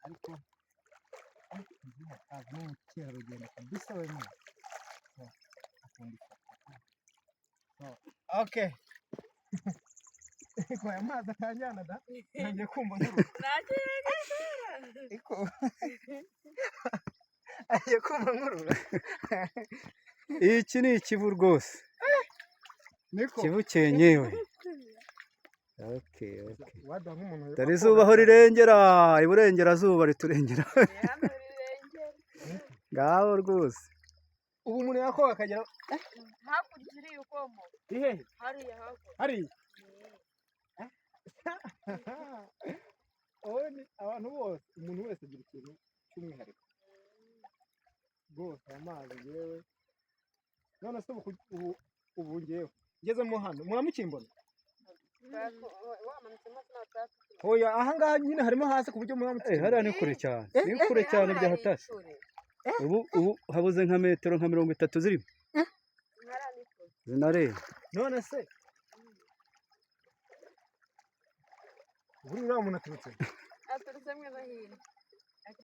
ariko ni ubukerarugendo kabisa wenyine. Okay. Iko aya mazi atanjyana da ntangiye kumva nkuru iko agiye kumva nkuru. Iki ni ikivu rwose, niko ikivu cyenyewe. Okay. wadaha nk'umuntu Dore izuba aho rirengera, iburengerazuba riturengera. Ngaho rwose ubu umuntu yakoga akagera hakurya iriya ukomo ihe hariya hakurya hariya. Abantu bose, umuntu wese agira ikintu cy'umwihariko rwose. Amazi yewe none se ubu ngewe ngezemo hano muramukimbona. Oya ahangaha nyine harimo hasi ku buryo muramukimbona. hariya ni kure cyane, ni kure cyane bya hatari. Ubu habuze nka metero nka 30 zirimo zinareba. None se buri uriya muntu aturutse aturutse mwe no hino.